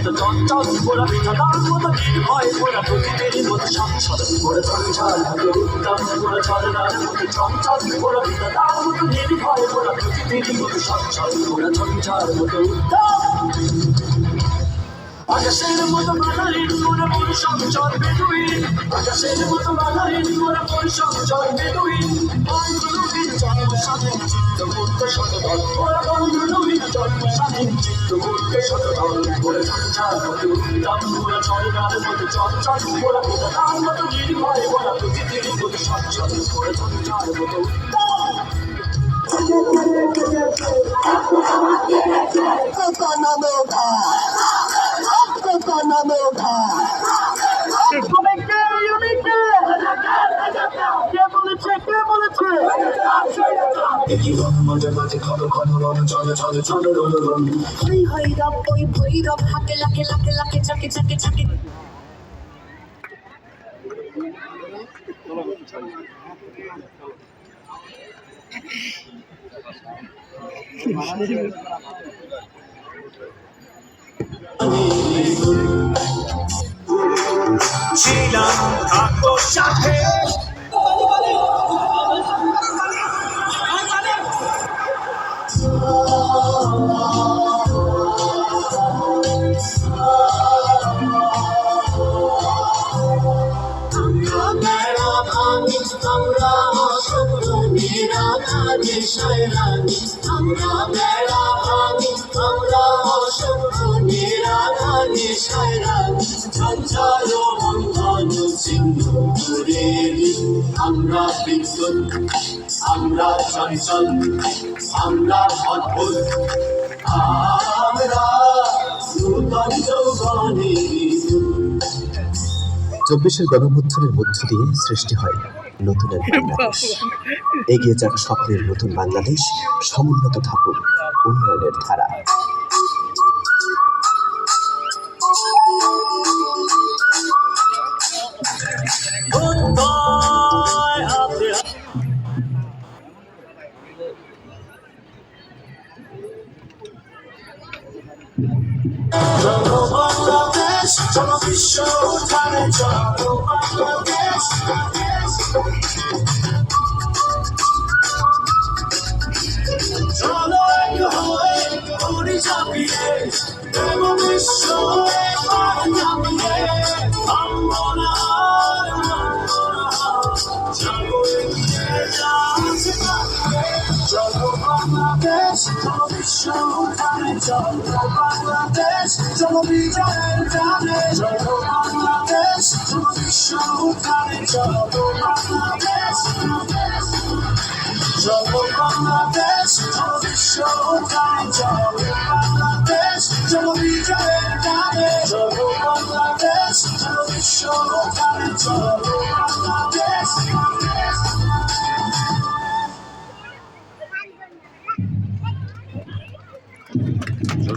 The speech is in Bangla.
মতো চঞ্চল ওরা বিধাতার মতো নির্ভয় ওরা প্রকৃতির মতো সচ্ছল ওরা চঞ্চল মতো উত্তম ওরা ঝরনার মতো চঞ্চল ওরা বিধাতার মতো নির্ভয় ওরা প্রকৃতির মতো সচ্ছল ওরা চঞ্চল মতো উত্তম আকাশের মতো বাধাহীন ওরা পরিসঞ্চর বেদুইন আকাশের মতো বাধাহীন ওরা পরিসঞ্চর বেদুইন বন্ধুহীন জন্ম স্বাধীন চিত্তমূর্ত শতদল ওরা বন্ধুহীন জন্ম স্বাধীন চিত্তমূর্ত শতদল ওরা ঝঞ্ঝার মতো উত্তম ওরা ঝরনার মতো চঞ্চল ওরা বিধাতার মতো নির্ভয় ওরা প্রকৃতির মতো সচ্ছল ওরা ঝঞ্ঝার মতো উত্তম ভৈরব হাতে লাখে লাখে লাখে চাকে চাকে চাকে ছিলাম থাকো সাথে আমরা অসংখ্য নিরাকারে শয়রানি আমরা বেড়া ভাঙি আমরা অসংখ্য নিরাকারে শয়রানি সঞ্চার বন্ধন ছিন্ন করে আমরা বিদ্যুৎ আমরা চঞ্চল আমরা অদ্ভুত আমরা নূতন যৌবনে ২৪-এর গণঅভ্যুত্থানের মধ্য দিয়ে সৃষ্টি হয় নতুন এক বাংলাদেশ। এগিয়ে যাক স্বপ্নের নতুন বাংলাদেশ, সমুন্নত থাকুক উন্নয়নের ধারা। চলো বিশ্ব উঠানে চলো বাংলাদেশ চলো এক হয়ে উড়ি ঝাঁপিয়ে দেব বিশ্ব একবার নামিয়ে থামবো না চলো এগিয়ে যাচ্ছে চলো বাংলাদেশ চলো বিশ্ব উঠানে চলো বাংলাদেশ চলো বিজয়ের গানে চলো বাংলাদেশ চলো বিশ্ব উঠানে চলো বাংলাদেশ চলো বাংলাদেশ চলো বিশ্ব উঠানে চলো বাংলাদেশ চলো বিজয়ের গানে চলো বাংলাদেশ চলো বিশ্ব উঠানে চলো